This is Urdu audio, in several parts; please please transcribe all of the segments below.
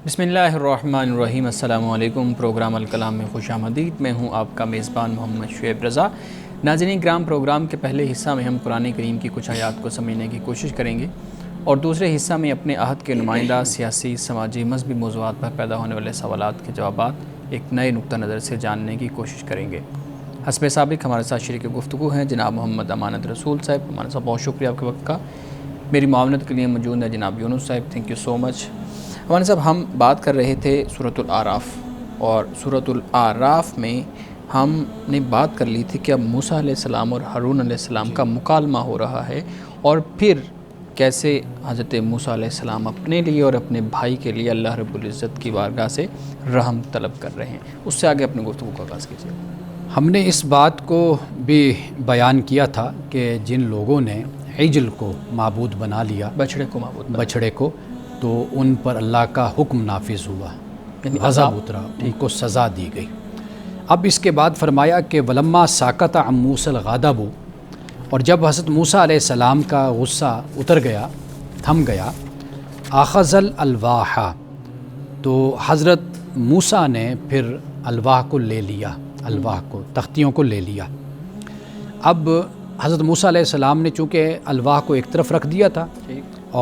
بسم اللہ الرحمن الرحیم۔ السلام علیکم۔ پروگرام الکلام میں خوش آمدید۔ میں ہوں آپ کا میزبان محمد شعیب رضا۔ ناظرین کرام، پروگرام کے پہلے حصہ میں ہم قرآن کریم کی کچھ آیات کو سمجھنے کی کوشش کریں گے اور دوسرے حصہ میں اپنے عہد کے نمائندہ سیاسی، سماجی، مذہبی موضوعات پر پیدا ہونے والے سوالات کے جوابات ایک نئے نقطہ نظر سے جاننے کی کوشش کریں گے۔ حسب سابق ہمارے ساتھ شریک گفتگو ہیں جناب محمد امانت رسول صاحب۔ ہمارے ساتھ بہت شکریہ آپ کے وقت کا۔ میری معاونت کے لیے موجود ہے جناب یونس صاحب، تھینک یو سو مچ۔ ہمارے صاحب، ہم بات کر رہے تھے سورۃ الاعراف، اور سورۃ الاعراف میں ہم نے بات کر لی تھی کہ اب موسیٰ علیہ السلام اور ہارون علیہ السلام کا مکالمہ ہو رہا ہے، اور پھر کیسے حضرت موسیٰ علیہ السلام اپنے لیے اور اپنے بھائی کے لیے اللہ رب العزت کی بارگاہ سے رحم طلب کر رہے ہیں۔ اس سے آگے اپنے گفتگو کا آغاز کیجیے۔ ہم نے اس بات کو بھی بیان کیا تھا کہ جن لوگوں نے عجل کو معبود بنا لیا، بچڑے کو، تو ان پر اللہ کا حکم نافذ ہوا، یعنی غضب اترا، ان کو سزا دی گئی۔ اب اس کے بعد فرمایا کہ ولما ساکت عن موسیٰ الغضب، اور جب حضرت موسیٰ علیہ السلام کا غصہ اتر گیا، تھم گیا، اخذ الالواح، تو حضرت موسیٰ نے پھر الواح کو لے لیا، الواح کو، تختیوں کو لے لیا۔ اب حضرت موسیٰ علیہ السلام نے چونکہ الواح کو ایک طرف رکھ دیا تھا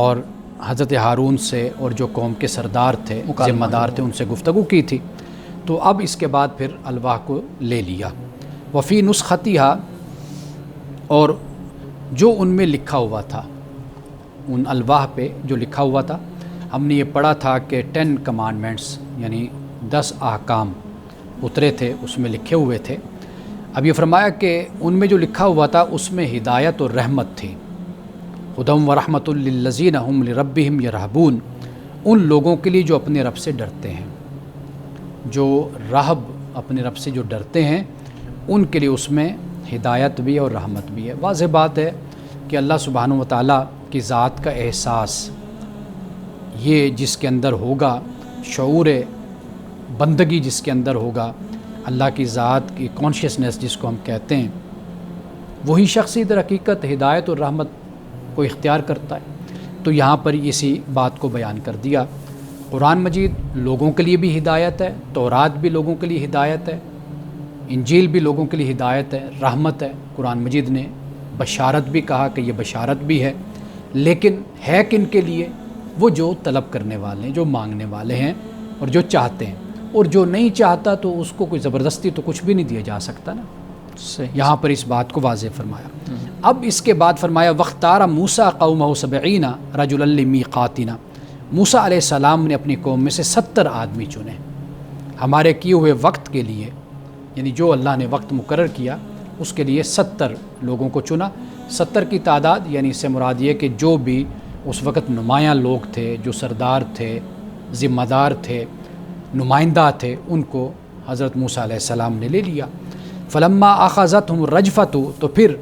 اور حضرت ہارون سے اور جو قوم کے سردار تھے، ذمہ دار تھے، ان سے گفتگو کی تھی، تو اب اس کے بعد پھر الواح کو لے لیا۔ وفی نسختیہا، اور جو ان میں لکھا ہوا تھا، ان الواح پہ جو لکھا ہوا تھا، ہم نے یہ پڑھا تھا کہ 10 کمانڈمنٹس یعنی 10 احکام اترے تھے، اس میں لکھے ہوئے تھے۔ اب یہ فرمایا کہ ان میں جو لکھا ہوا تھا اس میں ہدایت اور رحمت تھی۔ ہدی ورحمۃ للذین ھم لربہم یرہبون، ان لوگوں کے لیے جو اپنے رب سے ڈرتے ہیں، جو رہب اپنے رب سے جو ڈرتے ہیں، ان کے لیے اس میں ہدایت بھی اور رحمت بھی ہے۔ واضح بات ہے کہ اللہ سبحانہ و تعالیٰ کی ذات کا احساس یہ جس کے اندر ہوگا، شعور بندگی جس کے اندر ہوگا، اللہ کی ذات کی کانشیسنیس جس کو ہم کہتے ہیں، وہی شخص در حقیقت ہدایت اور رحمت کو اختیار کرتا ہے۔ تو یہاں پر اسی بات کو بیان کر دیا۔ قرآن مجید لوگوں کے لیے بھی ہدایت ہے، تورات بھی لوگوں کے لیے ہدایت ہے، انجیل بھی لوگوں کے لیے ہدایت ہے، رحمت ہے۔ قرآن مجید نے بشارت بھی کہا کہ یہ بشارت بھی ہے، لیکن ہے کن کے لیے؟ وہ جو طلب کرنے والے ہیں، جو مانگنے والے ہیں اور جو چاہتے ہیں، اور جو نہیں چاہتا تو اس کو کوئی زبردستی تو کچھ بھی نہیں دیا جا سکتا نا۔ یہاں پر اس بات کو واضح فرمایا۔ اب اس کے بعد فرمایا وَاخْتَارَ مُوسَىٰ قَوْمَهُ 70 رَجُلًا لِمِيقَاتِنَا، موسیٰ علیہ السلام نے اپنی قوم میں سے 70 آدمی چنے ہمارے کیے ہوئے وقت کے لیے، یعنی جو اللہ نے وقت مقرر کیا اس کے لیے 70 لوگوں کو چنا۔ 70 کی تعداد یعنی اس سے مراد یہ کہ جو بھی اس وقت نمایاں لوگ تھے، جو سردار تھے، ذمہ دار تھے، نمائندہ تھے، ان کو حضرت موسیٰ علیہ السلام نے لے لیا۔ فلما اخذتهم الرجفۃ، تو پھر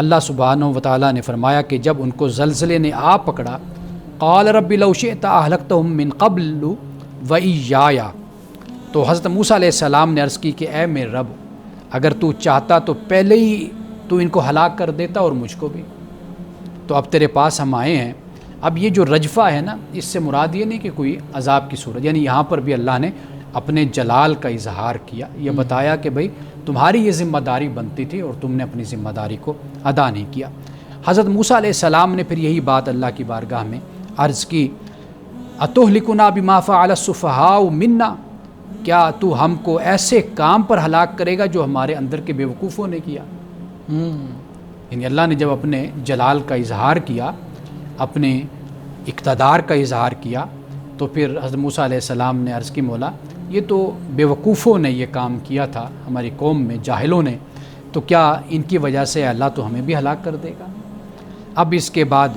اللہ سبحانہ و تعالیٰ نے فرمایا کہ جب ان کو زلزلے نے آ پکڑا، قال رب لو شئت اہلکتہم من قبل وایای، تو حضرت موسیٰ علیہ السلام نے عرض کی کہ اے میرے رب، اگر تو چاہتا تو پہلے ہی تو ان کو ہلاک کر دیتا اور مجھ کو بھی، تو اب تیرے پاس ہم آئے ہیں۔ اب یہ جو رجفہ ہے نا، اس سے مراد یہ نہیں کہ کوئی عذاب کی صورت، یعنی یہاں پر بھی اللہ نے اپنے جلال کا اظہار کیا، یہ بتایا کہ بھئی تمہاری یہ ذمہ داری بنتی تھی اور تم نے اپنی ذمہ داری کو ادا نہیں کیا۔ حضرت موسیٰ علیہ السلام نے پھر یہی بات اللہ کی بارگاہ میں عرض کی، اتہلکنا بما فعل السفہاء منا، کیا تو ہم کو ایسے کام پر ہلاک کرے گا جو ہمارے اندر کے بیوقوفوں نے کیا؟ یعنی اللہ نے جب اپنے جلال کا اظہار کیا، اپنے اقتدار کا اظہار کیا، تو پھر حضرت موسیٰ علیہ السلام نے عرض کی مولا یہ تو بیوقوفوں نے یہ کام کیا تھا، ہماری قوم میں جاہلوں نے، تو کیا ان کی وجہ سے اللہ تو ہمیں بھی ہلاک کر دے گا؟ اب اس کے بعد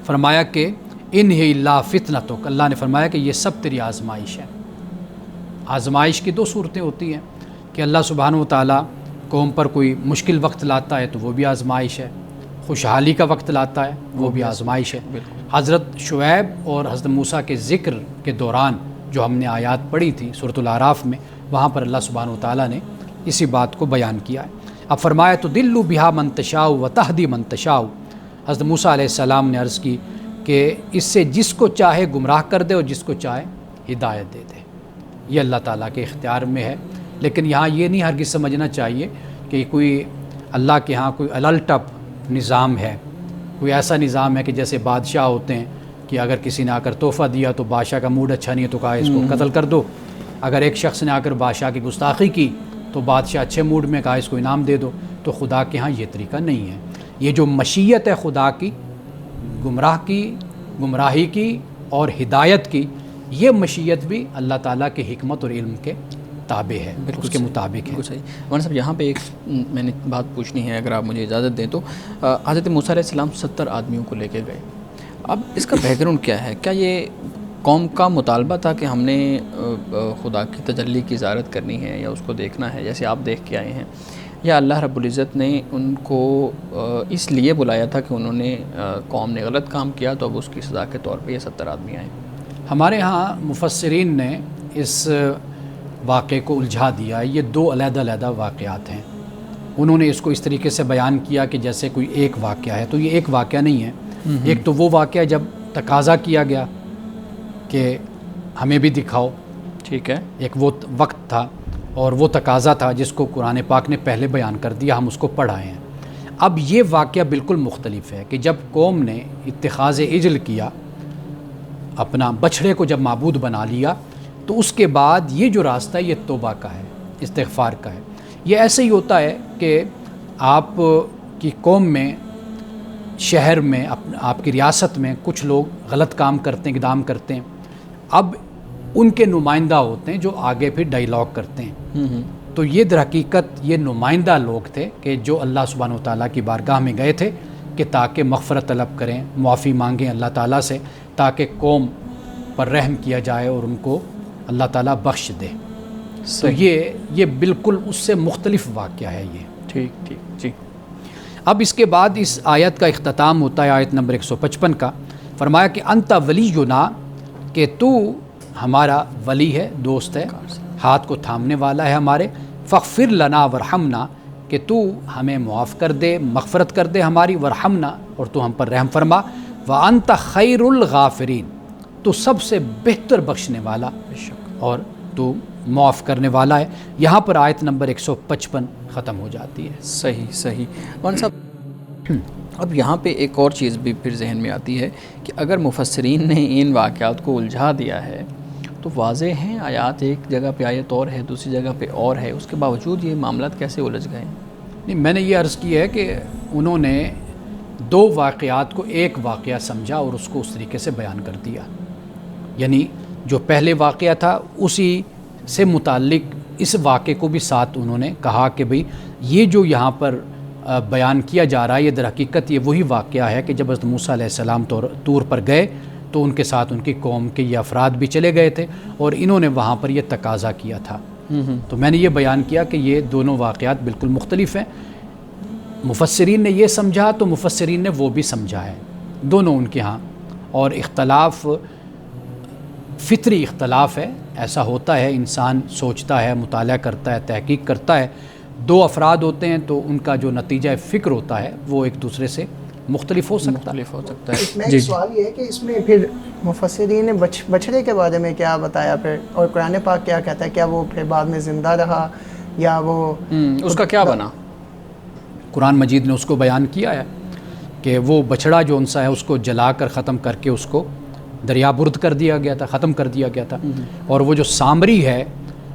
فرمایا کہ ان ہی اللہ فتنتک، اللہ نے فرمایا کہ یہ سب تیری آزمائش ہے۔ آزمائش کی 2 صورتیں ہوتی ہیں کہ اللہ سبحانہ و تعالیٰ قوم پر کوئی مشکل وقت لاتا ہے تو وہ بھی آزمائش ہے، خوشحالی کا وقت لاتا ہے وہ بھی آزمائش ہے۔ حضرت شعیب اور حضرت موسیٰ کے ذکر کے دوران جو ہم نے آیات پڑھی تھی سورۃ الاعراف میں، وہاں پر اللہ سبحانہ و تعالیٰ نے اسی بات کو بیان کیا ہے۔ اب فرمایا تو دلّ بہا من تشاء و تہدی من تشاء، حضرت موسیٰ علیہ السلام نے عرض کی کہ اس سے جس کو چاہے گمراہ کر دے اور جس کو چاہے ہدایت دے دے، یہ اللہ تعالیٰ کے اختیار میں ہے۔ لیکن یہاں یہ نہیں ہرگز سمجھنا چاہیے کہ کوئی اللہ کے ہاں کوئی الٹپ نظام ہے، کوئی ایسا نظام ہے کہ جیسے بادشاہ ہوتے ہیں کہ اگر کسی نے آ کر تحفہ دیا تو بادشاہ کا موڈ اچھا نہیں ہے تو کہا اس کو قتل کر دو، اگر ایک شخص نے آ کر بادشاہ کی گستاخی کی تو بادشاہ اچھے موڈ میں کہا اس کو انعام دے دو۔ تو خدا کے ہاں یہ طریقہ نہیں ہے۔ یہ جو مشیت ہے خدا کی، گمراہی کی اور ہدایت کی، یہ مشیت بھی اللہ تعالیٰ کے حکمت اور علم کے تابع ہے، اس کے مطابق ہے۔ بالکل صحیح۔ مولانا صاحب یہاں پہ ایک میں نے بات پوچھنی ہے، اگر آپ مجھے اجازت دیں تو حضرت موسیٰ علیہ السلام 70 آدمیوں کو لے کے گئے، اب اس کا بیک گراؤنڈ کیا ہے؟ کیا یہ قوم کا مطالبہ تھا کہ ہم نے خدا کی تجلی کی زیارت کرنی ہے یا اس کو دیکھنا ہے جیسے آپ دیکھ کے آئے ہیں، یا اللہ رب العزت نے ان کو اس لیے بلایا تھا کہ انہوں نے قوم نے غلط کام کیا تو اب اس کی سزا کے طور پہ یہ 70 آدمی آئے؟ ہمارے ہاں مفسرین نے اس واقعے کو الجھا دیا۔ یہ دو علیحدہ علیحدہ واقعات ہیں۔ انہوں نے اس کو اس طریقے سے بیان کیا کہ جیسے کوئی ایک واقعہ ہے، تو یہ ایک واقعہ نہیں ہے۔ ایک تو وہ واقعہ جب تقاضا کیا گیا کہ ہمیں بھی دکھاؤ، ٹھیک ہے، ایک وہ وقت تھا اور وہ تقاضا تھا جس کو قرآن پاک نے پہلے بیان کر دیا، ہم اس کو پڑھائے ہیں۔ اب یہ واقعہ بالکل مختلف ہے کہ جب قوم نے اتخاذ عجل کیا، اپنا بچھڑے کو جب معبود بنا لیا، تو اس کے بعد یہ جو راستہ ہے یہ توبہ کا ہے، استغفار کا ہے۔ یہ ایسے ہی ہوتا ہے کہ آپ کی قوم میں، شہر میں، آپ کی ریاست میں کچھ لوگ غلط کام کرتے ہیں، اقدام کرتے ہیں، اب ان کے نمائندہ ہوتے ہیں جو آگے پھر ڈائیلاگ کرتے ہیں۔ تو یہ در حقیقت یہ نمائندہ لوگ تھے کہ جو اللہ سبحانہ و تعالیٰ کی بارگاہ میں گئے تھے کہ تاکہ مغفرت طلب کریں، معافی مانگیں اللہ تعالیٰ سے، تاکہ قوم پر رحم کیا جائے اور ان کو اللہ تعالیٰ بخش دے۔ تو یہ بالکل اس سے مختلف واقعہ ہے یہ۔ ٹھیک جی۔ اب اس کے بعد اس آیت کا اختتام ہوتا ہے آیت نمبر 155 کا، فرمایا کہ انت ولینا، کہ تو ہمارا ولی ہے، دوست ہے، ہاتھ کو تھامنے والا ہے ہمارے، فاغفر لنا ورحمنا، کہ تو ہمیں معاف کر دے، مغفرت کر دے ہماری، ورحمنا، اور تو ہم پر رحم فرما، وانت خیر الغافرین، تو سب سے بہتر بخشنے والا اور تو معاف کرنے والا ہے۔ یہاں پر آیت نمبر 155 ختم ہو جاتی ہے۔ صحیح۔ مولانا صاحب اب یہاں پہ ایک اور چیز بھی پھر ذہن میں آتی ہے کہ اگر مفسرین نے ان واقعات کو الجھا دیا ہے تو واضح ہیں آیات، ایک جگہ پہ آیت اور ہے، دوسری جگہ پہ اور ہے، اس کے باوجود یہ معاملات کیسے الجھ گئے؟ نہیں، میں نے یہ عرض کی ہے کہ انہوں نے دو واقعات کو ایک واقعہ سمجھا اور اس کو اس طریقے سے بیان کر دیا، یعنی جو پہلے واقعہ تھا اسی سے متعلق اس واقعے کو بھی ساتھ انہوں نے کہا کہ بھئی یہ جو یہاں پر بیان کیا جا رہا ہے یہ در حقیقت یہ وہی واقعہ ہے کہ جب حضرت موسیٰ علیہ السلام طور پر گئے تو ان کے ساتھ ان کی قوم کے یہ افراد بھی چلے گئے تھے اور انہوں نے وہاں پر یہ تقاضا کیا تھا۔ تو میں نے یہ بیان کیا کہ یہ دونوں واقعات بالکل مختلف ہیں۔ مفسرین نے یہ سمجھا تو مفسرین نے وہ بھی سمجھا ہے، دونوں ان کے ہاں، اور اختلاف فطری اختلاف ہے، ایسا ہوتا ہے، انسان سوچتا ہے، مطالعہ کرتا ہے، تحقیق کرتا ہے، دو افراد ہوتے ہیں تو ان کا جو نتیجہ فکر ہوتا ہے وہ ایک دوسرے سے مختلف ہو سکتا ہے۔ اس میں ایک سوال یہ ہے کہ اس میں پھر مفسرین نے بچھڑے کے بارے میں کیا بتایا پھر، اور قرآن پاک کیا کہتا ہے؟ کیا وہ پھر بعد میں زندہ رہا یا وہ اس کا کیا بنا؟ قرآن مجید نے اس کو بیان کیا ہے کہ وہ بچھڑا جو انسا ہے اس کو جلا کر ختم کر کے اس کو دریا برد کر دیا گیا تھا، ختم کر دیا گیا تھا، اور وہ جو سامری ہے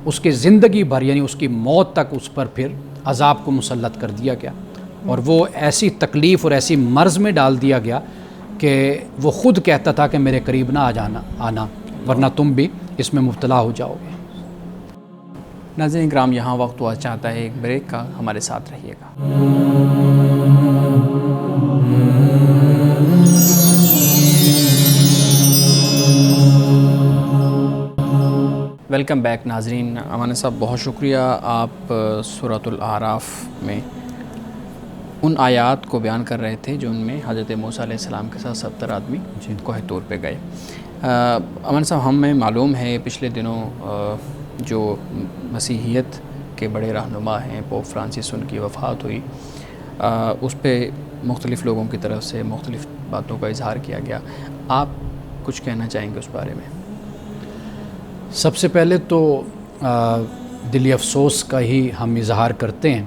اس کے زندگی بھر یعنی اس کی موت تک اس پر پھر عذاب کو مسلط کر دیا گیا، اور وہ ایسی تکلیف اور ایسی مرض میں ڈال دیا گیا کہ وہ خود کہتا تھا کہ میرے قریب نہ آنا ورنہ تم بھی اس میں مبتلا ہو جاؤ گے۔ ناظرین کرام، یہاں وقت ہوا چاہتا ہے ایک بریک کا، ہمارے ساتھ رہیے گا۔ ویلکم بیک ناظرین۔ امان صاحب بہت شکریہ، آپ سورۃ الاعراف میں ان آیات کو بیان کر رہے تھے جو ان میں حضرت موسیٰ علیہ السلام کے ساتھ 70 آدمی کوہ طور پہ گئے۔ امان صاحب ہمیں معلوم ہے پچھلے دنوں جو مسیحیت کے بڑے رہنما ہیں پوپ فرانسس، ان کی وفات ہوئی، اس پہ مختلف لوگوں کی طرف سے مختلف باتوں کا اظہار کیا گیا. آپ کچھ کہنا چاہیں گے اس بارے میں؟ سب سے پہلے تو دلی افسوس کا ہی ہم اظہار کرتے ہیں،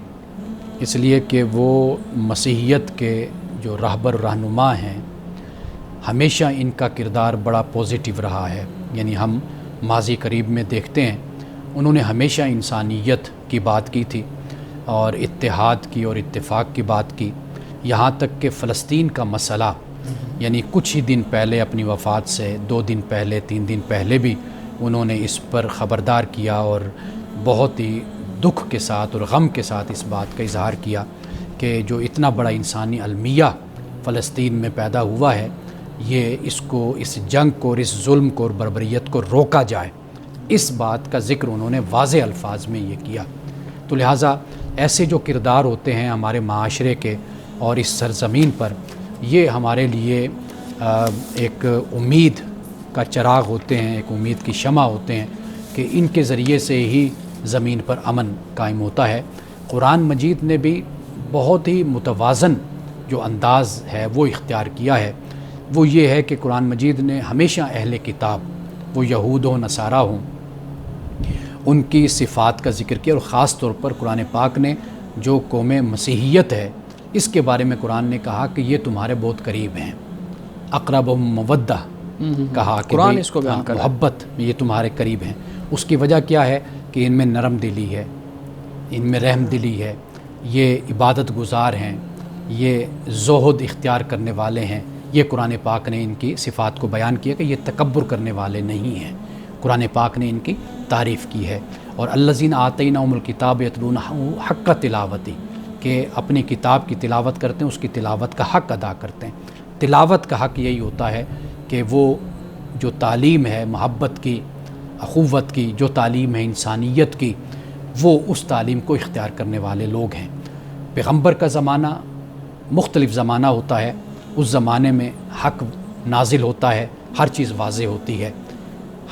اس لیے کہ وہ مسیحیت کے جو رہبر رہنما ہیں ہمیشہ ان کا کردار بڑا پازیٹیو رہا ہے. یعنی ہم ماضی قریب میں دیکھتے ہیں انہوں نے ہمیشہ انسانیت کی بات کی تھی اور اتحاد کی اور اتفاق کی بات کی. یہاں تک کہ فلسطین کا مسئلہ یعنی کچھ ہی دن پہلے اپنی وفات سے 2 دن پہلے 3 دن پہلے بھی انہوں نے اس پر خبردار کیا اور بہت ہی دکھ کے ساتھ اور غم کے ساتھ اس بات کا اظہار کیا کہ جو اتنا بڑا انسانی المیہ فلسطین میں پیدا ہوا ہے یہ اس جنگ کو اور اس ظلم کو اور بربریت کو روکا جائے. اس بات کا ذکر انہوں نے واضح الفاظ میں یہ کیا. تو لہٰذا ایسے جو کردار ہوتے ہیں ہمارے معاشرے کے اور اس سرزمین پر، یہ ہمارے لیے ایک امید کا چراغ ہوتے ہیں، ایک امید کی شمع ہوتے ہیں کہ ان کے ذریعے سے ہی زمین پر امن قائم ہوتا ہے. قرآن مجید نے بھی بہت ہی متوازن جو انداز ہے وہ اختیار کیا ہے. وہ یہ ہے کہ قرآن مجید نے ہمیشہ اہل کتاب، وہ یہود ہوں نصارہ ہوں، ان کی صفات کا ذکر کیا، اور خاص طور پر قرآن پاک نے جو قوم مسیحیت ہے اس کے بارے میں قرآن نے کہا کہ یہ تمہارے بہت قریب ہیں. اقربہم مودہ کہا کہ قرآن اس کو بیان کر محبت میں یہ تمہارے قریب ہیں. اس کی وجہ کیا ہے کہ ان میں نرم دلی ہے، ان میں رحم دلی ہے، یہ عبادت گزار ہیں، یہ زہد اختیار کرنے والے ہیں. یہ قرآن پاک نے ان کی صفات کو بیان کیا کہ یہ تکبر کرنے والے نہیں ہیں. قرآن پاک نے ان کی تعریف کی ہے. اور الذین آتیناہم الکتاب یتلونہ حق تلاوتی، کہ اپنی کتاب کی تلاوت کرتے ہیں، اس کی تلاوت کا حق ادا کرتے ہیں. تلاوت کا حق یہی ہوتا ہے کہ وہ جو تعلیم ہے محبت کی، اخوت کی، جو تعلیم ہے انسانیت کی، وہ اس تعلیم کو اختیار کرنے والے لوگ ہیں. پیغمبر کا زمانہ مختلف زمانہ ہوتا ہے، اس زمانے میں حق نازل ہوتا ہے، ہر چیز واضح ہوتی ہے.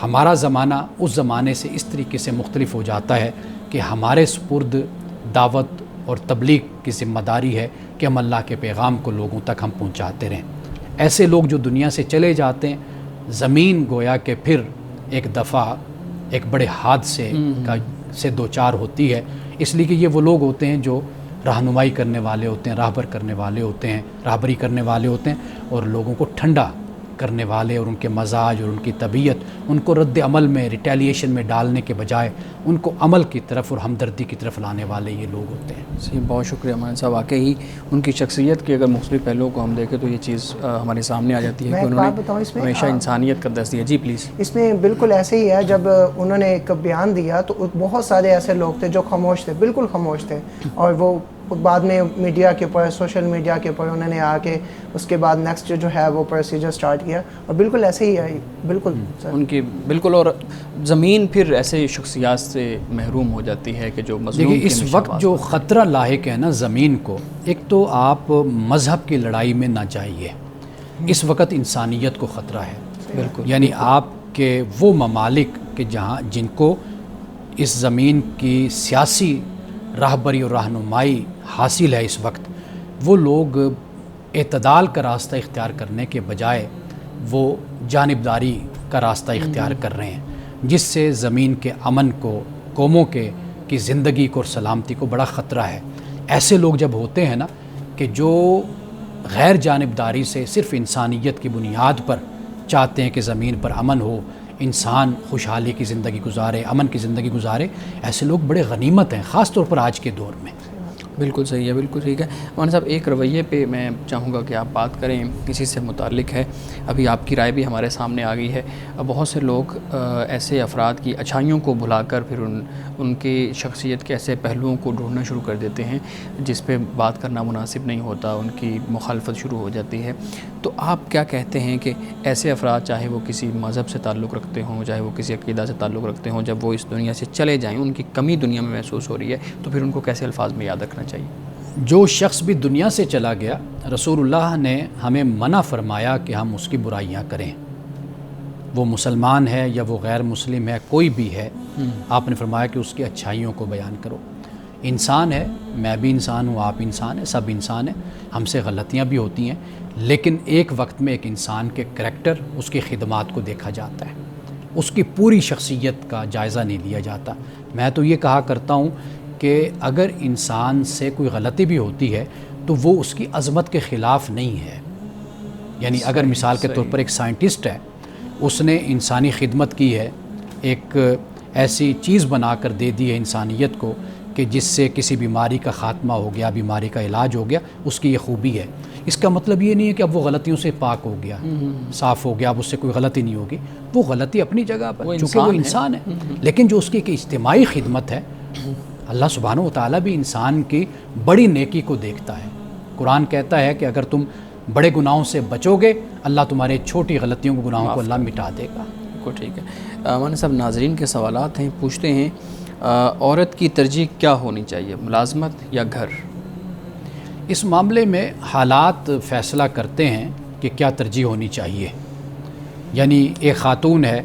ہمارا زمانہ اس زمانے سے اس طریقے سے مختلف ہو جاتا ہے کہ ہمارے سپرد دعوت اور تبلیغ کی ذمہ داری ہے کہ ہم اللہ کے پیغام کو لوگوں تک ہم پہنچاتے رہیں. ایسے لوگ جو دنیا سے چلے جاتے ہیں، زمین گویا کہ پھر ایک دفعہ ایک بڑے حادثے سے دوچار ہوتی ہے، اس لیے کہ یہ وہ لوگ ہوتے ہیں جو رہنمائی کرنے والے ہوتے ہیں، راہبر کرنے والے ہوتے ہیں، راہبری کرنے والے ہوتے ہیں، اور لوگوں کو ٹھنڈا کرنے والے اور ان کے مزاج اور ان کی طبیعت ان کو رد عمل میں ریٹیلیشن میں ڈالنے کے بجائے ان کو عمل کی طرف اور ہمدردی کی طرف لانے والے یہ لوگ ہوتے ہیں. جی بہت شکریہ مان صاحب. واقعی ان کی شخصیت کے اگر مختلف پہلوؤں کو ہم دیکھیں تو یہ چیز ہمارے سامنے آ جاتی ہے کہ انہوں نے ہمیشہ انسانیت کا درس دیا. جی پلیز. اس میں بالکل ایسے ہی ہے، جب انہوں نے ایک بیان دیا تو بہت سارے ایسے لوگ تھے جو خاموش تھے، بالکل خاموش تھے، اور وہ بعد میں میڈیا کے اوپر، سوشل میڈیا کے اوپر انہوں نے آ کے اس کے بعد نیکسٹ جو ہے وہ پروسیجر سٹارٹ کیا، اور بالکل ایسے ہی ہے. بالکل ان کی بالکل. اور زمین پھر ایسے شخصیات سے محروم ہو جاتی ہے کہ جو مظلوم دیکھیے اس وقت جو خطرہ لاحق ہے نا زمین کو، ایک تو آپ مذہب کی لڑائی میں نہ جائیے، اس وقت انسانیت کو خطرہ ہے. بالکل. یعنی آپ کے وہ ممالک کہ جن کو اس زمین کی سیاسی راہبری اور رہنمائی حاصل ہے اس وقت، وہ لوگ اعتدال کا راستہ اختیار کرنے کے بجائے وہ جانبداری کا راستہ اختیار کر رہے ہیں، جس سے زمین کے امن کو، قوموں کی زندگی کو اور سلامتی کو بڑا خطرہ ہے. ایسے لوگ جب ہوتے ہیں نا کہ جو غیر جانبداری سے صرف انسانیت کی بنیاد پر چاہتے ہیں کہ زمین پر امن ہو، انسان خوشحالی کی زندگی گزارے، امن کی زندگی گزارے، ایسے لوگ بڑے غنیمت ہیں، خاص طور پر آج کے دور میں. بالکل صحیح ہے، بالکل ٹھیک ہے. مولانا صاحب ایک رویے پہ میں چاہوں گا کہ آپ بات کریں، اسی سے متعلق ہے. ابھی آپ کی رائے بھی ہمارے سامنے آ گئی ہے. بہت سے لوگ ایسے افراد کی اچھائیوں کو بھلا کر پھر ان کی شخصیت کے ایسے پہلوؤں کو ڈھونڈنا شروع کر دیتے ہیں جس پہ بات کرنا مناسب نہیں ہوتا، ان کی مخالفت شروع ہو جاتی ہے. تو آپ کیا کہتے ہیں کہ ایسے افراد چاہے وہ کسی مذہب سے تعلق رکھتے ہوں، چاہے وہ کسی عقیدہ سے تعلق رکھتے ہوں، جب وہ اس دنیا سے چلے جائیں، ان کی کمی دنیا میں محسوس ہو رہی ہے، تو پھر ان کو کیسے الفاظ میں یاد رکھنا چاہیے؟ جو شخص بھی دنیا سے چلا گیا، رسول اللہ نے ہمیں منع فرمایا کہ ہم اس کی برائیاں کریں. وہ مسلمان ہے یا وہ غیر مسلم ہے، کوئی بھی ہے، آپ نے فرمایا کہ اس کی اچھائیوں کو بیان کرو. انسان ہے، میں بھی انسان ہوں، آپ انسان ہیں، سب انسان ہیں، ہم سے غلطیاں بھی ہوتی ہیں، لیکن ایک وقت میں ایک انسان کے کریکٹر، اس کی خدمات کو دیکھا جاتا ہے، اس کی پوری شخصیت کا جائزہ نہیں لیا جاتا۔ میں تو یہ کہا کرتا ہوں کہ اگر انسان سے کوئی غلطی بھی ہوتی ہے تو وہ اس کی عظمت کے خلاف نہیں ہے۔ یعنی اگر مثال کے طور پر ایک سائنٹسٹ ہے، اس نے انسانی خدمت کی ہے، ایک ایسی چیز بنا کر دے دی ہے انسانیت کو کہ جس سے کسی بیماری کا خاتمہ ہو گیا، بیماری کا علاج ہو گیا، اس کی یہ خوبی ہے۔ اس کا مطلب یہ نہیں ہے کہ اب وہ غلطیوں سے پاک ہو گیا، صاف ہو گیا، اب اس سے کوئی غلطی نہیں ہوگی۔ وہ غلطی اپنی جگہ پر، چونکہ وہ انسان ہے، لیکن جو اس کی ایک اجتماعی خدمت ہے، اللہ سبحانہ و تعالیٰ بھی انسان کی بڑی نیکی کو دیکھتا ہے۔ قرآن کہتا ہے کہ اگر تم بڑے گناہوں سے بچو گے، اللہ تمہارے چھوٹی غلطیوں کو، گناہوں کو اللہ مٹا دے گا۔ بالکل ٹھیک ہے۔ مولانا صاحب، ناظرین کے سوالات ہیں، پوچھتے ہیں عورت کی ترجیح کیا ہونی چاہیے، ملازمت یا گھر؟ اس معاملے میں حالات فیصلہ کرتے ہیں کہ کیا ترجیح ہونی چاہیے۔ یعنی ایک خاتون ہے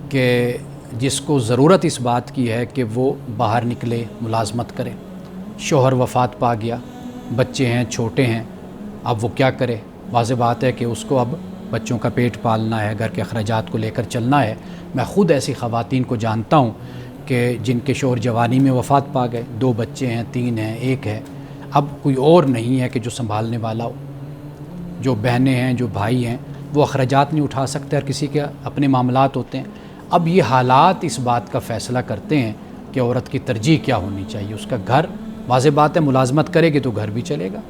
کہ جس کو ضرورت اس بات کی ہے کہ وہ باہر نکلے، ملازمت کرے، شوہر وفات پا گیا، بچے ہیں، چھوٹے ہیں، اب وہ کیا کرے؟ واضح بات ہے کہ اس کو اب بچوں کا پیٹ پالنا ہے، گھر کے اخراجات کو لے کر چلنا ہے۔ میں خود ایسی خواتین کو جانتا ہوں کہ جن کے شوہر جوانی میں وفات پا گئے، 2 بچے ہیں، 3 ہیں، 1 ہے، اب کوئی اور نہیں ہے کہ جو سنبھالنے والا ہو۔ جو بہنیں ہیں، جو بھائی ہیں، وہ اخراجات نہیں اٹھا سکتے، ہر کسی کے اپنے معاملات ہوتے ہیں۔ اب یہ حالات اس بات کا فیصلہ کرتے ہیں کہ عورت کی ترجیح کیا ہونی چاہیے۔ اس کا گھر، واضح بات ہے ملازمت کرے گی تو گھر بھی چلے گا،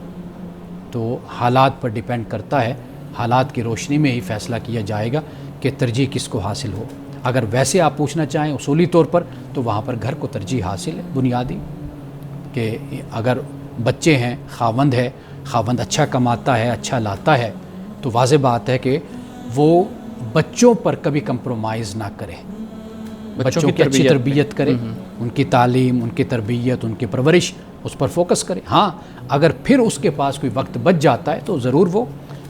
تو حالات پر ڈیپینڈ کرتا ہے، حالات کی روشنی میں ہی فیصلہ کیا جائے گا کہ ترجیح کس کو حاصل ہو۔ اگر ویسے آپ پوچھنا چاہیں اصولی طور پر، تو وہاں پر گھر کو ترجیح حاصل ہے بنیادی، کہ اگر بچے ہیں، خاوند ہے، خاوند اچھا کماتا ہے، اچھا لاتا ہے، تو واضح بات ہے کہ وہ بچوں پر کبھی کمپرومائز نہ کرے، بچوں کی اچھی تربیت کرے، ان کی تعلیم، ان کی تربیت، ان کی پرورش، اس پر فوکس کرے۔ ہاں اگر پھر اس کے پاس کوئی وقت بچ جاتا ہے تو ضرور وہ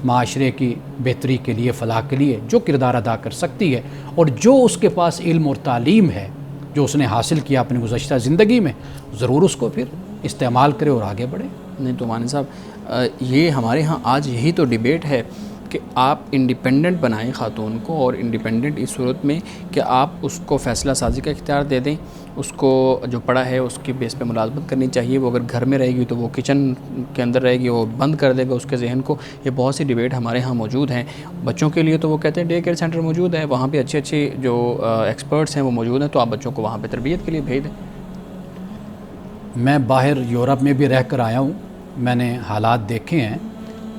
معاشرے کی بہتری کے لیے، فلاح کے لیے جو کردار ادا کر سکتی ہے، اور جو اس کے پاس علم اور تعلیم ہے، جو اس نے حاصل کیا اپنی گزشتہ زندگی میں، ضرور اس کو پھر استعمال کرے اور آگے بڑھے۔ نہیں تو مانی صاحب، یہ ہمارے ہاں آج یہی تو ڈیبیٹ ہے کہ آپ انڈیپینڈنٹ بنائیں خاتون کو، اور انڈیپینڈنٹ اس صورت میں کہ آپ اس کو فیصلہ سازی کا اختیار دے دیں، اس کو جو پڑھا ہے اس کی بیس پہ ملازمت کرنی چاہیے، وہ اگر گھر میں رہے گی تو وہ کچن کے اندر رہے گی، وہ بند کر دے گا اس کے ذہن کو۔ یہ بہت سی ڈیبیٹ ہمارے ہاں موجود ہیں۔ بچوں کے لیے تو وہ کہتے ہیں ڈے کیئر سینٹر موجود ہے، وہاں پہ اچھے اچھے جو ایکسپرٹس ہیں وہ موجود ہیں، تو آپ بچوں کو وہاں پہ تربیت کے لیے بھیج دیں۔ میں باہر یورپ میں بھی رہ کر آیا ہوں، میں نے حالات دیکھے ہیں،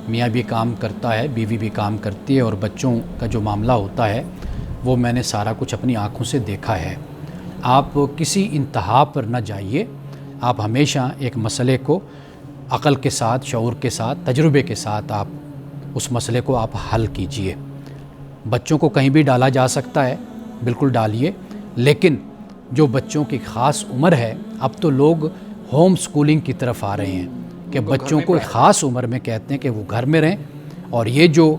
میاں بھی کام کرتا ہے، بیوی بھی کام کرتی ہے، اور بچوں کا جو معاملہ ہوتا ہے وہ میں نے سارا کچھ اپنی آنکھوں سے دیکھا ہے۔ آپ کسی انتہا پر نہ جائیے، آپ ہمیشہ ایک مسئلے کو عقل کے ساتھ، شعور کے ساتھ، تجربے کے ساتھ آپ اس مسئلے کو آپ حل کیجئے۔ بچوں کو کہیں بھی ڈالا جا سکتا ہے، بالکل ڈالیے، لیکن جو بچوں کی خاص عمر ہے، اب تو لوگ ہوم سکولنگ کی طرف آ رہے ہیں کہ بچوں کو ایک خاص عمر میں کہتے ہیں کہ وہ گھر میں رہیں، اور یہ جو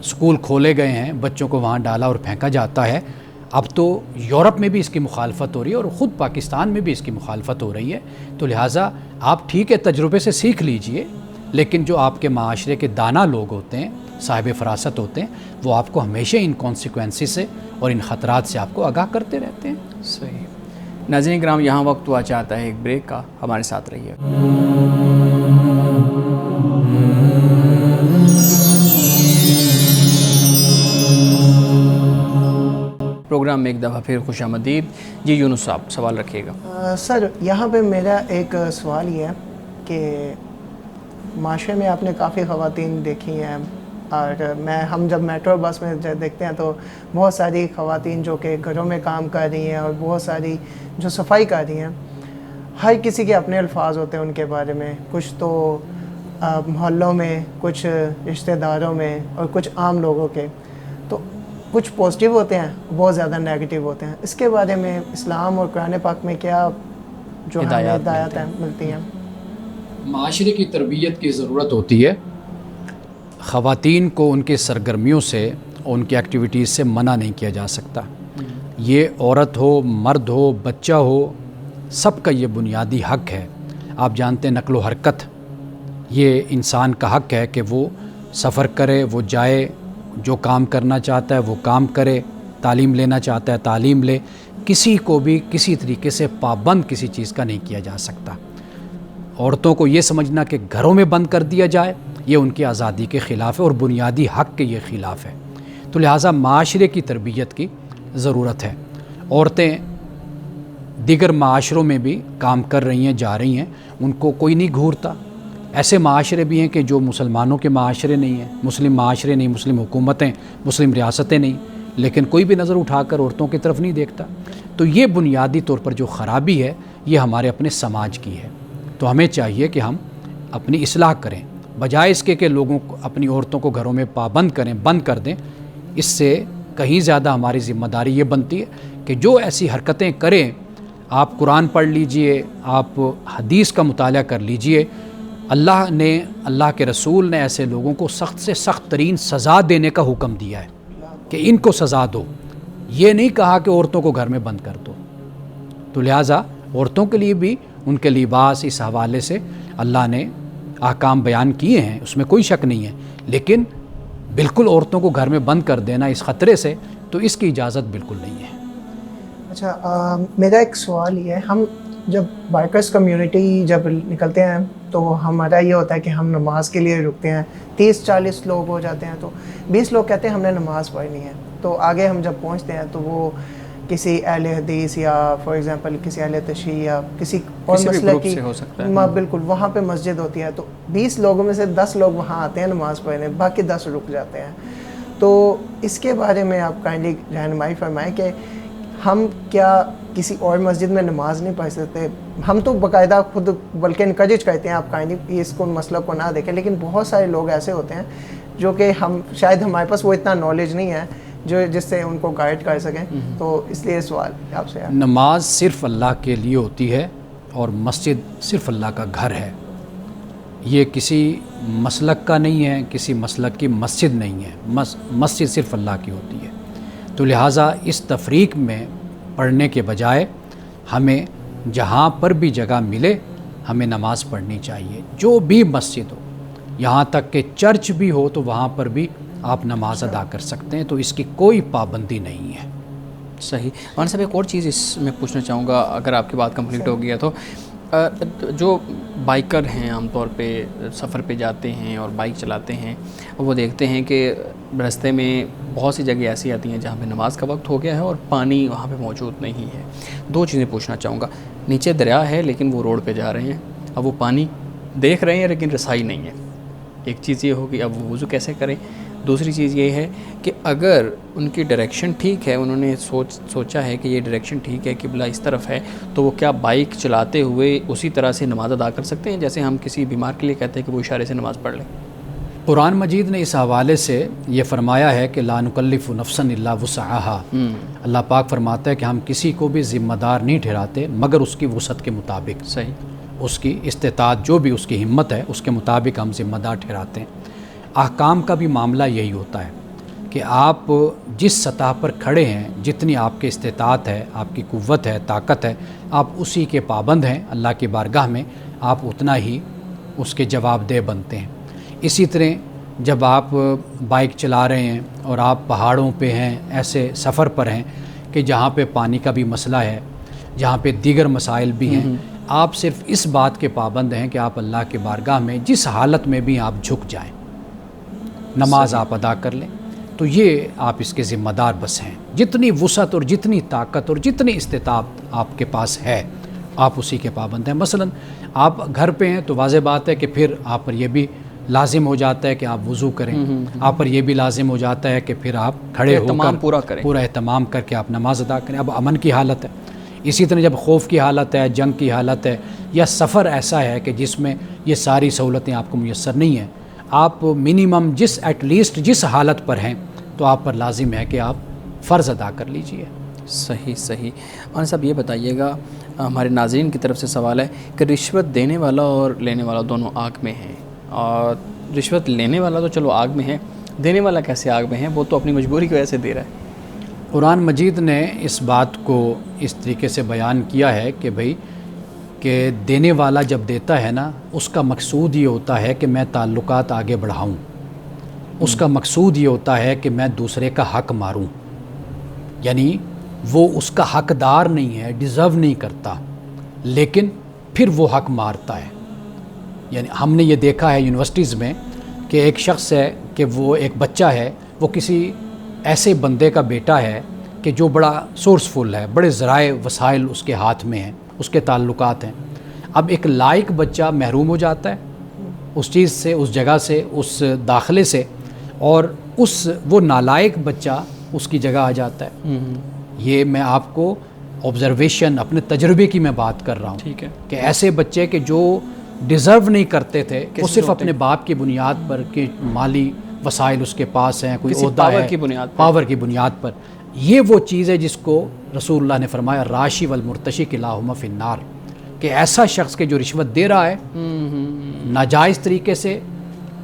سکول کھولے گئے ہیں بچوں کو وہاں ڈالا اور پھینکا جاتا ہے، اب تو یورپ میں بھی اس کی مخالفت ہو رہی ہے، اور خود پاکستان میں بھی اس کی مخالفت ہو رہی ہے۔ تو لہٰذا آپ ٹھیک ہے تجربے سے سیکھ لیجئے، لیکن جو آپ کے معاشرے کے دانا لوگ ہوتے ہیں، صاحب فراست ہوتے ہیں، وہ آپ کو ہمیشہ ان کانسیکوینسز سے اور ان خطرات سے آپ کو آگاہ کرتے رہتے ہیں۔ صحیح۔ ناظرین کرام، یہاں وقت ہوا چاہتا ہے ایک بریک کا، ہمارے ساتھ رہیے۔ پروگرام میں ایک دفعہ پھر خوش آمدید۔ جی یونس صاحب، سوال رکھیے گا۔ سر، یہاں پہ میرا ایک سوال یہ ہے کہ معاشرے میں آپ نے کافی خواتین دیکھی ہیں، اور ہم جب میٹرو بس میں دیکھتے ہیں تو بہت ساری خواتین جو کہ گھروں میں کام کر رہی ہیں، اور بہت ساری جو صفائی کر رہی ہیں۔ ہر کسی کے اپنے الفاظ ہوتے ہیں ان کے بارے میں، کچھ تو محلوں میں، کچھ رشتہ داروں میں، اور کچھ عام لوگوں کے، تو کچھ پازیٹیو ہوتے ہیں، بہت زیادہ نیگیٹیو ہوتے ہیں۔ اس کے بارے میں اسلام اور قرآن پاک میں کیا جو ہدایات ملتی ہیں؟ معاشرے کی تربیت کی ضرورت ہوتی ہے۔ خواتین کو ان کے سرگرمیوں سے اور ان کی ایکٹیویٹیز سے منع نہیں کیا جا سکتا۔ یہ عورت ہو، مرد ہو، بچہ ہو، سب کا یہ بنیادی حق ہے آپ جانتے ہیں نقل و حرکت یہ انسان کا حق ہے کہ وہ سفر کرے، وہ جائے، جو کام کرنا چاہتا ہے وہ کام کرے، تعلیم لینا چاہتا ہے تعلیم لے، کسی کو بھی کسی طریقے سے پابند کسی چیز کا نہیں کیا جا سکتا۔ عورتوں کو یہ سمجھنا کہ گھروں میں بند کر دیا جائے یہ ان کی آزادی کے خلاف ہے اور بنیادی حق کے یہ خلاف ہے۔ تو لہٰذا معاشرے کی تربیت کی ضرورت ہے۔ عورتیں دیگر معاشروں میں بھی کام کر رہی ہیں، جا رہی ہیں، ان کو کوئی نہیں گھورتا۔ ایسے معاشرے بھی ہیں کہ جو مسلمانوں کے معاشرے نہیں ہیں، مسلم معاشرے نہیں، مسلم حکومتیں، مسلم ریاستیں نہیں، لیکن کوئی بھی نظر اٹھا کر عورتوں کی طرف نہیں دیکھتا۔ تو یہ بنیادی طور پر جو خرابی ہے یہ ہمارے اپنے سماج کی ہے۔ تو ہمیں چاہیے کہ ہم اپنی اصلاح کریں، بجائے اس کے کہ لوگوں کو، اپنی عورتوں کو گھروں میں پابند کریں، بند کر دیں۔ اس سے کہیں زیادہ ہماری ذمہ داری یہ بنتی ہے کہ جو ایسی حرکتیں کریں، آپ قرآن پڑھ لیجئے، آپ حدیث کا مطالعہ کر لیجئے، اللہ نے، اللہ کے رسول نے ایسے لوگوں کو سخت سے سخت ترین سزا دینے کا حکم دیا ہے کہ ان کو سزا دو، یہ نہیں کہا کہ عورتوں کو گھر میں بند کر دو۔ تو لہٰذا عورتوں کے لیے بھی ان کے لباس، اس حوالے سے اللہ نے احکام بیان کیے ہیں، اس میں کوئی شک نہیں ہے، لیکن بالکل عورتوں کو گھر میں بند کر دینا اس خطرے سے، تو اس کی اجازت بالکل نہیں ہے۔ اچھا، میرا ایک سوال یہ ہے، ہم جب بائکرز کمیونٹی جب نکلتے ہیں تو ہمارا یہ ہوتا ہے کہ ہم نماز کے لیے رکتے ہیں، 30-40 لوگ ہو جاتے ہیں تو 20 لوگ کہتے ہیں ہم نے نماز پڑھنی ہے، تو آگے ہم جب پہنچتے ہیں تو وہ کسی اہل حدیث یا فار ایگزامپل کسی اہل تشیع یا کسی اور مسئلہ کی، بالکل وہاں پہ مسجد ہوتی ہے، تو 20 لوگوں میں سے 10 لوگ وہاں آتے ہیں نماز پڑھنے، باقی 10 رک جاتے ہیں۔ تو اس کے بارے میں آپ کائنڈلی رہنمائی فرمائیں کہ ہم کیا کسی اور مسجد میں نماز نہیں پڑھ سکتے؟ ہم تو باقاعدہ خود بلکہ انکریج کرتے ہیں آپ کائنڈلی اس کو مسئلہ کو نہ دیکھیں، لیکن بہت سارے لوگ ایسے ہوتے ہیں جو کہ ہم شاید ہمارے پاس وہ اتنا نالج نہیں ہے جو جس سے ان کو گائیڈ کر سکیں، تو اس لیے سوال آپ سے ہے۔ نماز صرف اللہ کے لیے ہوتی ہے اور مسجد صرف اللہ کا گھر ہے، یہ کسی مسلک کا نہیں ہے، کسی مسلک کی مسجد نہیں ہے، مسجد صرف اللہ کی ہوتی ہے۔ تو لہٰذا اس تفریق میں پڑھنے کے بجائے ہمیں جہاں پر بھی جگہ ملے ہمیں نماز پڑھنی چاہیے، جو بھی مسجد ہو، یہاں تک کہ چرچ بھی ہو تو وہاں پر بھی آپ نماز ادا کر سکتے ہیں، تو اس کی کوئی پابندی نہیں ہے۔ صحیح۔ مولانا صاحب ایک اور چیز اس میں پوچھنا چاہوں گا، اگر آپ کی بات کمپلیٹ ہو گیا تو جو بائکر ہیں عام طور پہ سفر پہ جاتے ہیں اور بائک چلاتے ہیں، وہ دیکھتے ہیں کہ راستے میں بہت سی جگہ ایسی آتی ہیں جہاں پہ نماز کا وقت ہو گیا ہے اور پانی وہاں پہ موجود نہیں ہے۔ دو چیزیں پوچھنا چاہوں گا، نیچے دریا ہے لیکن وہ روڈ پہ جا رہے ہیں، اب وہ پانی دیکھ رہے ہیں لیکن رسائی نہیں ہے، ایک چیز یہ ہوگی اب وہ وضو کیسے کریں؟ دوسری چیز یہ ہے کہ اگر ان کی ڈائریکشن ٹھیک ہے، انہوں نے سوچا ہے کہ یہ ڈائریکشن ٹھیک ہے، قبلہ اس طرف ہے، تو وہ کیا بائک چلاتے ہوئے اسی طرح سے نماز ادا کر سکتے ہیں جیسے ہم کسی بیمار کے لیے کہتے ہیں کہ وہ اشارے سے نماز پڑھ لیں؟ قرآن مجید نے اس حوالے سے یہ فرمایا ہے کہ لا نکلف نفسا الا وسعها، اللہ پاک فرماتا ہے کہ ہم کسی کو بھی ذمہ دار نہیں ٹھہراتے مگر اس کی وسعت کے مطابق، صحیح، اس کی استطاعت جو بھی اس کی ہمت ہے اس کے مطابق ہم ذمہ دار ٹھہراتے ہیں۔ احکام کا بھی معاملہ یہی ہوتا ہے کہ آپ جس سطح پر کھڑے ہیں، جتنی آپ کی استطاعت ہے، آپ کی قوت ہے، طاقت ہے، آپ اسی کے پابند ہیں، اللہ کی بارگاہ میں آپ اتنا ہی اس کے جواب دہ بنتے ہیں۔ اسی طرح جب آپ بائک چلا رہے ہیں اور آپ پہاڑوں پہ ہیں، ایسے سفر پر ہیں کہ جہاں پہ پانی کا بھی مسئلہ ہے، جہاں پہ دیگر مسائل بھی ہیں، آپ صرف اس بات کے پابند ہیں کہ آپ اللہ کی بارگاہ میں جس حالت میں بھی آپ جھک جائیں، نماز آپ ادا کر لیں، تو یہ آپ اس کے ذمہ دار بس ہیں۔ جتنی وسعت اور جتنی طاقت اور جتنی استطاعت آپ کے پاس ہے آپ اسی کے پابند ہیں۔ مثلا آپ گھر پہ ہیں تو واضح بات ہے کہ پھر آپ پر یہ بھی لازم ہو جاتا ہے کہ آپ وضو کریں، آپ پر یہ بھی لازم ہو جاتا ہے کہ پھر آپ کھڑے ہو کر پورا اہتمام کر کے آپ نماز ادا کریں۔ اب امن کی حالت ہے، اسی طرح جب خوف کی حالت ہے، جنگ کی حالت ہے، یا سفر ایسا ہے کہ جس میں یہ ساری سہولتیں آپ کو میسر نہیں ہیں، آپ منیمم ایٹ لیسٹ جس حالت پر ہیں تو آپ پر لازم ہے کہ آپ فرض ادا کر لیجئے۔ صحیح صحیح۔ مولانا صاحب یہ بتائیے گا، ہمارے ناظرین کی طرف سے سوال ہے کہ رشوت دینے والا اور لینے والا دونوں آگ میں ہیں، اور رشوت لینے والا تو چلو آگ میں ہے، دینے والا کیسے آگ میں ہے؟ وہ تو اپنی مجبوری کی وجہ سے دے رہا ہے۔ قرآن مجید نے اس بات کو اس طریقے سے بیان کیا ہے کہ بھئی کہ دینے والا جب دیتا ہے نا اس کا مقصود یہ ہوتا ہے کہ میں تعلقات آگے بڑھاؤں، اس کا مقصود یہ ہوتا ہے کہ میں دوسرے کا حق ماروں، یعنی وہ اس کا حقدار نہیں ہے، ڈیزرو نہیں کرتا، لیکن پھر وہ حق مارتا ہے۔ یعنی ہم نے یہ دیکھا ہے یونیورسٹیز میں کہ ایک شخص ہے کہ وہ ایک بچہ ہے، وہ کسی ایسے بندے کا بیٹا ہے کہ جو بڑا سورسفل ہے، بڑے ذرائع وسائل اس کے ہاتھ میں ہیں، اس کے تعلقات ہیں۔ اب ایک لائق بچہ محروم ہو جاتا ہے اس چیز سے، اس جگہ سے، اس داخلے سے، اور وہ نالائق بچہ اس کی جگہ آ جاتا ہے۔ یہ میں آپ کو آبزرویشن اپنے تجربے کی میں بات کر رہا ہوں، ٹھیک ہے، کہ ایسے بچے کہ جو ڈیزرو نہیں کرتے تھے، وہ صرف اپنے باپ کی بنیاد پر کہ مالی وسائل اس کے پاس ہیں، کوئی عہدہ ہے، پاور کی بنیاد پر، یہ وہ چیز ہے جس کو رسول اللہ نے فرمایا راشی والمرتشی کلاہما فی النار، کہ ایسا شخص کہ جو رشوت دے رہا ہے ناجائز طریقے سے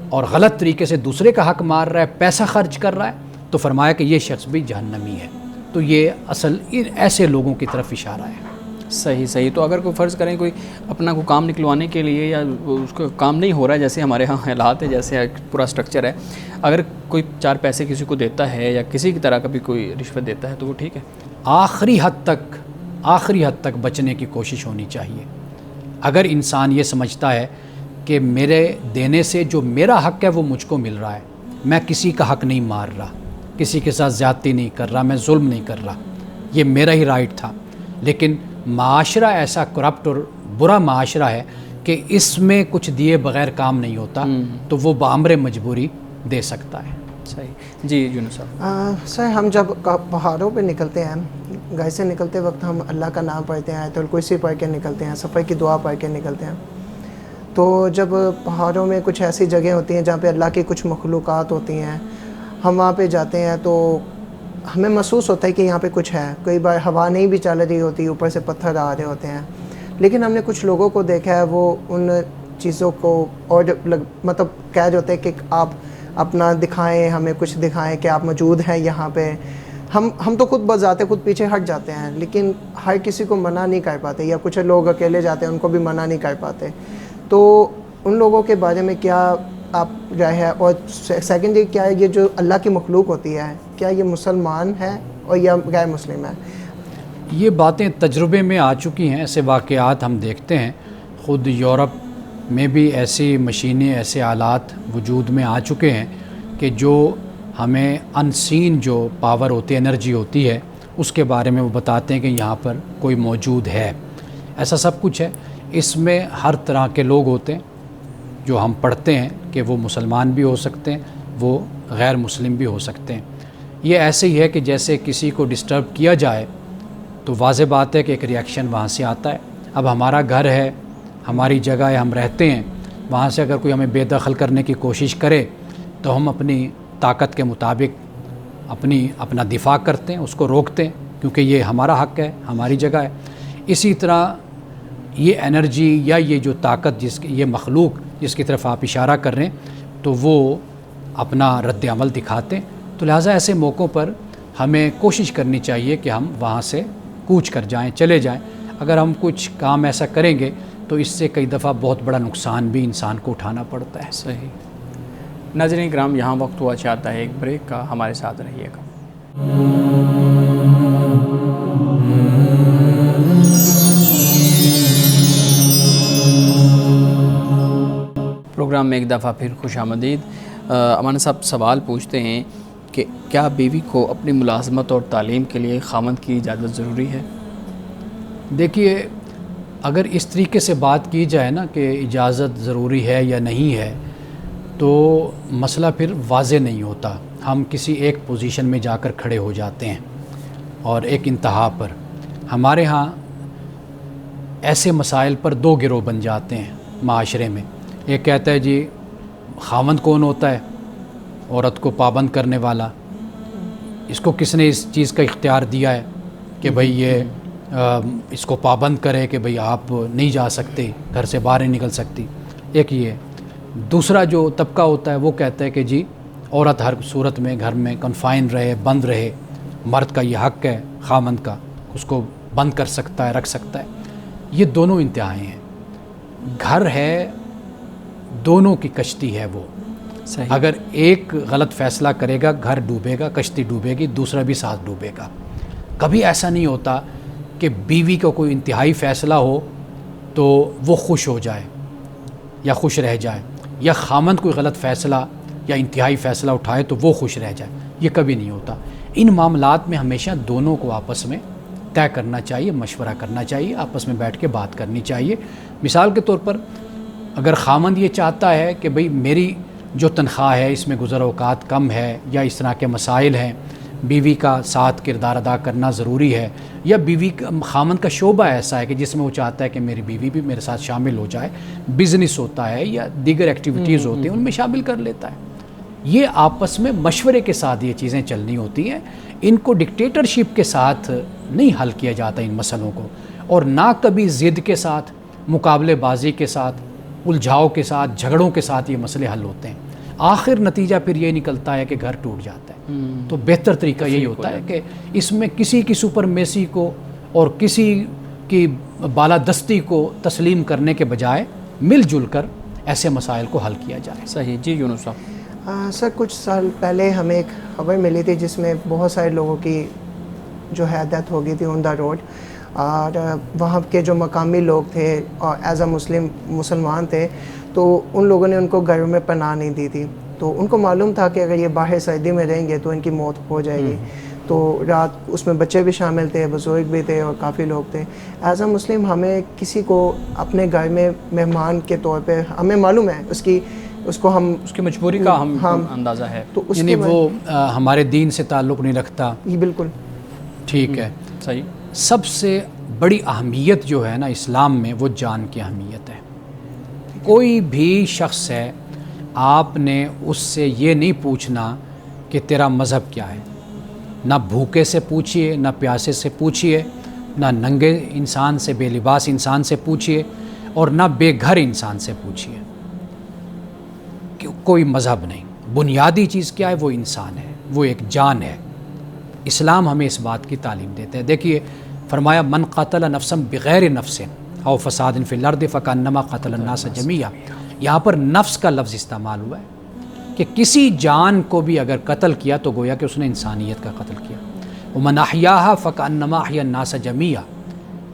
اور غلط طریقے سے دوسرے کا حق مار رہا ہے، پیسہ خرچ کر رہا ہے، تو فرمایا کہ یہ شخص بھی جہنمی ہے۔ تو یہ اصل ایسے لوگوں کی طرف اشارہ ہے۔ صحیح۔ تو اگر کوئی فرض کریں کوئی اپنا کوئی کام نکلوانے کے لیے، یا اس کا کام نہیں ہو رہا ہے، جیسے ہمارے ہاں حالات ہے، جیسے پورا سٹرکچر ہے، اگر کوئی 4 پیسے کسی کو دیتا ہے یا کسی کی طرح کا بھی کوئی رشوت دیتا ہے تو وہ ٹھیک ہے؟ آخری حد تک بچنے کی کوشش ہونی چاہیے۔ اگر انسان یہ سمجھتا ہے کہ میرے دینے سے جو میرا حق ہے وہ مجھ کو مل رہا ہے، میں کسی کا حق نہیں مار رہا، کسی کے ساتھ زیادتی نہیں کر رہا، میں ظلم نہیں کر رہا، یہ میرا ہی رائٹ تھا، لیکن معاشرہ ایسا کرپٹ اور برا معاشرہ ہے کہ اس میں کچھ دیے بغیر کام نہیں ہوتا، تو وہ بامر مجبوری دے سکتا ہے۔ صحیح جی یونس صاحب۔ سر ہم جب پہاڑوں پہ نکلتے ہیں، گھر سے نکلتے وقت ہم اللہ کا نام پڑھتے ہیں، آیت الکرسی پڑھ کے نکلتے ہیں، سفر کی دعا پڑھ کے نکلتے ہیں۔ تو جب پہاڑوں میں کچھ ایسی جگہیں ہوتی ہیں جہاں پہ اللہ کی کچھ مخلوقات ہوتی ہیں، ہم وہاں پہ جاتے ہیں تو ہمیں محسوس ہوتا ہے کہ یہاں پہ کچھ ہے۔ کئی بار ہوا نہیں بھی چل رہی ہوتی، اوپر سے پتھر آ رہے ہوتے ہیں، لیکن ہم نے کچھ لوگوں کو دیکھا ہے وہ ان چیزوں کو اور مطلب کہہ جاتے ہیں کہ آپ اپنا دکھائیں، ہمیں کچھ دکھائیں کہ آپ موجود ہیں یہاں پہ۔ ہم تو خود بذات خود پیچھے ہٹ جاتے ہیں، لیکن ہر کسی کو منع نہیں کر پاتے، یا کچھ لوگ اکیلے جاتے ہیں ان کو بھی منع نہیں کر پاتے۔ تو ان لوگوں کے بارے میں کیا آپ رائے ہے؟ اور سیکنڈلی کیا یہ جو اللہ کی مخلوق ہوتی ہے، کیا یہ مسلمان ہے اور یا غیر مسلم ہے؟ یہ باتیں تجربے میں آ چکی ہیں، ایسے واقعات ہم دیکھتے ہیں، خود یورپ میں بھی ایسی مشینیں، ایسے آلات وجود میں آ چکے ہیں کہ جو ہمیں انسین جو پاور ہوتی ہے، انرجی ہوتی ہے، اس کے بارے میں وہ بتاتے ہیں کہ یہاں پر کوئی موجود ہے۔ ایسا سب کچھ ہے۔ اس میں ہر طرح کے لوگ ہوتے ہیں، جو ہم پڑھتے ہیں کہ وہ مسلمان بھی ہو سکتے ہیں، وہ غیر مسلم بھی ہو سکتے ہیں۔ یہ ایسے ہی ہے کہ جیسے کسی کو ڈسٹرب کیا جائے تو واضح بات ہے کہ ایک ری ایکشن وہاں سے آتا ہے۔ اب ہمارا گھر ہے، ہماری جگہ ہے، ہم رہتے ہیں، وہاں سے اگر کوئی ہمیں بے دخل کرنے کی کوشش کرے تو ہم اپنی طاقت کے مطابق اپنا دفاع کرتے ہیں، اس کو روکتے ہیں، کیونکہ یہ ہمارا حق ہے، ہماری جگہ ہے۔ اسی طرح یہ انرجی یا یہ جو طاقت یہ مخلوق جس کی طرف آپ اشارہ کر رہے ہیں، تو وہ اپنا رد عمل دکھاتے ہیں۔ تو لہٰذا ایسے موقعوں پر ہمیں کوشش کرنی چاہیے کہ ہم وہاں سے کوچ کر جائیں، چلے جائیں۔ اگر ہم کچھ کام ایسا کریں گے تو اس سے کئی دفعہ بہت بڑا نقصان بھی انسان کو اٹھانا پڑتا ہے۔ صحیح۔ ناظرین کرام، یہاں وقت ہوا چاہتا ہے ایک بریک کا، ہمارے ساتھ رہیے گا۔ پروگرام میں ایک دفعہ پھر خوش آمدید۔ امان صاحب سوال پوچھتے ہیں کہ کیا بیوی کو اپنی ملازمت اور تعلیم کے لیے خاوند کی اجازت ضروری ہے؟ دیکھیے، اگر اس طریقے سے بات کی جائے نا کہ اجازت ضروری ہے یا نہیں ہے، تو مسئلہ پھر واضح نہیں ہوتا۔ ہم کسی ایک پوزیشن میں جا کر کھڑے ہو جاتے ہیں اور ایک انتہا پر۔ ہمارے ہاں ایسے مسائل پر 2 گروہ بن جاتے ہیں معاشرے میں۔ ایک کہتا ہے جی خاوند کون ہوتا ہے؟ عورت کو پابند کرنے والا۔ اس کو کس نے اس چیز کا اختیار دیا ہے کہ بھئی یہ اس کو پابند کرے کہ بھئی آپ نہیں جا سکتے، گھر سے باہر نہیں نکل سکتی؟ ایک یہ۔ دوسرا جو طبقہ ہوتا ہے وہ کہتا ہے کہ جی عورت ہر صورت میں گھر میں کنفائن رہے، بند رہے، مرد کا یہ حق ہے خاوند کا، اس کو بند کر سکتا ہے، رکھ سکتا ہے۔ یہ دونوں انتہائیں ہیں. گھر ہے، دونوں کی کشتی ہے وہ. صحیح. اگر ایک غلط فیصلہ کرے گا گھر ڈوبے گا، کشتی ڈوبے گی، دوسرا بھی ساتھ ڈوبے گا. کبھی ایسا نہیں ہوتا کہ بیوی کا کوئی انتہائی فیصلہ ہو تو وہ خوش ہو جائے یا خوش رہ جائے، یا خامند کوئی غلط فیصلہ یا انتہائی فیصلہ اٹھائے تو وہ خوش رہ جائے. یہ کبھی نہیں ہوتا. ان معاملات میں ہمیشہ دونوں کو آپس میں طے کرنا چاہیے، مشورہ کرنا چاہیے، آپس میں بیٹھ کے بات کرنی چاہیے. مثال کے طور پر اگر خامند یہ چاہتا ہے کہ بھئی میری جو تنخواہ ہے اس میں گزر اوقات کم ہے، یا اس طرح کے مسائل ہیں، بیوی کا ساتھ کردار ادا کرنا ضروری ہے، یا خامند کا شعبہ ایسا ہے کہ جس میں وہ چاہتا ہے کہ میری بیوی بھی میرے ساتھ شامل ہو جائے، بزنس ہوتا ہے یا دیگر ایکٹیویٹیز ہوتی ہیں ان میں شامل کر لیتا ہے. یہ آپس میں مشورے کے ساتھ یہ چیزیں چلنی ہوتی ہیں. ان کو ڈکٹیٹرشپ کے ساتھ نہیں حل کیا جاتا ان مسئلوں کو، اور نہ کبھی ضد کے ساتھ، مقابلے بازی کے ساتھ، الجھاؤ کے ساتھ، جھگڑوں کے ساتھ یہ مسئلے حل ہوتے ہیں. آخر نتیجہ پھر یہ نکلتا ہے کہ گھر ٹوٹ جاتا ہے. تو بہتر طریقہ یہی ہوتا ہے کہ اس میں کسی کی سپرمیسی کو اور کسی کی بالادستی کو تسلیم کرنے کے بجائے مل جل کر ایسے مسائل کو حل کیا جائے. صحیح. جی یونس صاحب. سر کچھ سال پہلے ہمیں ایک خبر ملی تھی جس میں بہت سارے لوگوں کی جو ہے ڈیتھ ہو گئی تھی آن دا روڈ، اور وہاں کے جو مقامی لوگ تھے اور ایز اے مسلمان تھے، تو ان لوگوں نے ان کو گھروں میں پناہ نہیں دی تھی. تو ان کو معلوم تھا کہ اگر یہ باہر سردی میں رہیں گے تو ان کی موت ہو جائے گی. تو رات اس میں بچے بھی شامل تھے، بزرگ بھی تھے اور کافی لوگ تھے. ایز اے مسلم ہمیں کسی کو اپنے گھر میں مہمان کے طور پہ، ہمیں معلوم ہے اس کی مجبوری کا ہم اندازہ ہے، تو اس یعنی وہ ہمارے دین سے تعلق نہیں رکھتا. یہ بالکل ٹھیک ہے. صحیح. سب سے بڑی اہمیت جو ہے نا اسلام میں وہ جان کی اہمیت ہے. کوئی بھی شخص ہے، آپ نے اس سے یہ نہیں پوچھنا کہ تیرا مذہب کیا ہے. نہ بھوکے سے پوچھئے، نہ پیاسے سے پوچھئے، نہ ننگے انسان سے، بے لباس انسان سے پوچھئے، اور نہ بے گھر انسان سے پوچھئے. کوئی مذہب نہیں. بنیادی چیز کیا ہے؟ وہ انسان ہے، وہ ایک جان ہے. اسلام ہمیں اس بات کی تعلیم دیتے ہیں. دیکھیے فرمایا من قتل نفسا بغیر نفس او فساد فی الارض فکانما قتل الناس جمیعا. یہاں پر نفس کا لفظ استعمال ہوا ہے کہ کسی جان کو بھی اگر قتل کیا تو گویا کہ اس نے انسانیت کا قتل کیا. ومن احیاها فکانما احیا الناس جمیعا،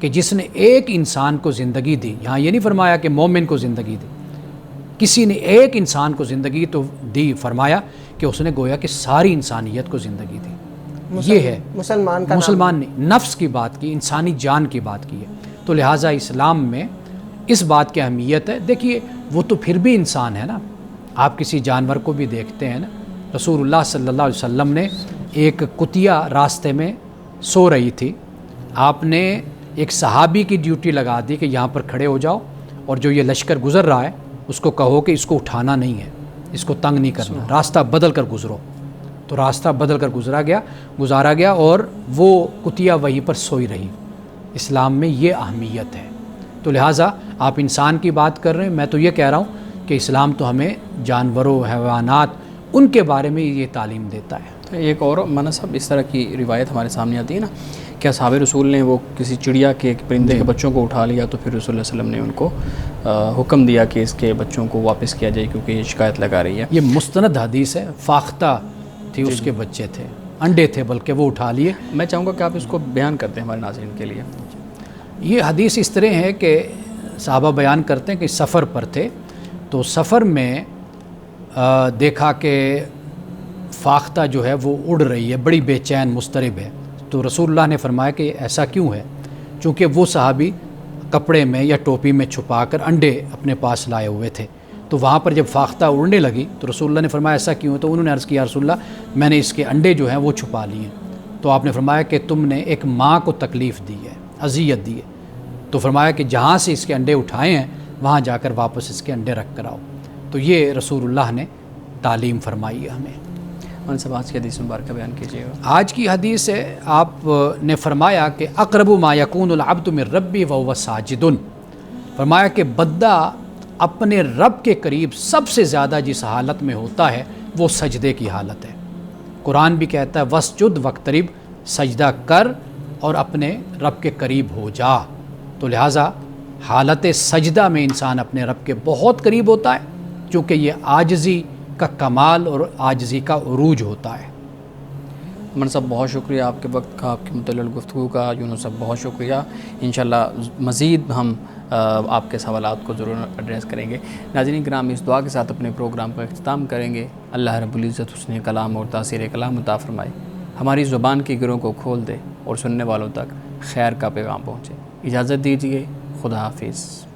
کہ جس نے ایک انسان کو زندگی دی. یہاں یہ نہیں فرمایا کہ مومن کو زندگی دی، کسی نے ایک انسان کو زندگی تو دی، فرمایا کہ اس نے گویا کہ ساری انسانیت کو زندگی دی. یہ ہے مسلمان نے نفس کی بات کی، انسانی جان کی بات کی ہے. تو لہٰذا اسلام میں اس بات کی اہمیت ہے. دیکھیے وہ تو پھر بھی انسان ہے نا. آپ کسی جانور کو بھی دیکھتے ہیں نا. رسول اللہ صلی اللہ علیہ وسلم نے ایک کتیا راستے میں سو رہی تھی، آپ نے ایک صحابی کی ڈیوٹی لگا دی کہ یہاں پر کھڑے ہو جاؤ، اور جو یہ لشکر گزر رہا ہے اس کو کہو کہ اس کو اٹھانا نہیں ہے، اس کو تنگ نہیں کرنا، راستہ بدل کر گزرو. تو راستہ بدل کر گزارا گیا اور وہ کتیا وہیں پر سوئی رہی. اسلام میں یہ اہمیت ہے. تو لہٰذا آپ انسان کی بات کر رہے ہیں، میں تو یہ کہہ رہا ہوں کہ اسلام تو ہمیں جانوروں، حیوانات، ان کے بارے میں یہ تعلیم دیتا ہے. ایک اور مولانا صاحب اس طرح کی روایت ہمارے سامنے آتی ہے نا کہ اصحاب رسول نے وہ کسی چڑیا کے پرندے کے بچوں کو اٹھا لیا، تو پھر رسول اللہ علیہ وسلم نے ان کو حکم دیا کہ اس کے بچوں کو واپس کیا جائے کیونکہ یہ شکایت لگا رہی ہے. یہ مستند حدیث ہے. فاختہ تھی، اس کے بچے تھے، انڈے تھے بلکہ، وہ اٹھا لیے. میں چاہوں گا کہ آپ اس کو بیان کرتے ہیں ہمارے ناظرین کے لیے. یہ حدیث اس طرح ہے کہ صحابہ بیان کرتے ہیں کہ سفر پر تھے، تو سفر میں دیکھا کہ فاختہ جو ہے وہ اڑ رہی ہے، بڑی بے چین مضطرب ہے. تو رسول اللہ نے فرمایا کہ ایسا کیوں ہے؟ چونکہ وہ صحابی کپڑے میں یا ٹوپی میں چھپا کر انڈے اپنے پاس لائے ہوئے تھے. تو وہاں پر جب فاختہ اڑنے لگی تو رسول اللہ نے فرمایا ایسا کیوں ہے؟ تو انہوں نے عرض کیا رسول اللہ میں نے اس کے انڈے جو ہیں وہ چھپا لیے ہیں. تو آپ نے فرمایا کہ تم نے ایک ماں کو تکلیف دی ہے، اذیت دی ہے. تو فرمایا کہ جہاں سے اس کے انڈے اٹھائے ہیں وہاں جا کر واپس اس کے انڈے رکھ کر آؤ. تو یہ رسول اللہ نے تعلیم فرمائی ہے ہمیں. مولانا صاحب آج کی حدیث مبارکہ بیان کیجیے گا. آج کی حدیث ہے، آپ نے فرمایا کہ اقرب ما یکون العبد من ربی وهو ساجد. فرمایا کہ بندہ اپنے رب کے قریب سب سے زیادہ جس حالت میں ہوتا ہے وہ سجدے کی حالت ہے. قرآن بھی کہتا ہے وسجد وقترب، سجدہ کر اور اپنے رب کے قریب ہو جا. تو لہٰذا حالت سجدہ میں انسان اپنے رب کے بہت قریب ہوتا ہے، چونکہ یہ عاجزی کا کمال اور عاجزی کا عروج ہوتا ہے۔ عمر صاحب بہت شکریہ آپ کے وقت کا، آپ کے متعلق گفتگو کا۔ یونس صاحب بہت شکریہ، انشاءاللہ مزید ہم آپ کے سوالات کو ضرور ایڈریس کریں گے۔ ناظرین کرام، اس دعا کے ساتھ اپنے پروگرام کا اختتام کریں گے۔ اللہ رب العزت حسن کلام اور تاثیر کلام عطا فرمائے، ہماری زبان کی گروں کو کھول دے اور سننے والوں تک خیر کا پیغام پہنچے۔ اجازت دیجیے، خدا حافظ۔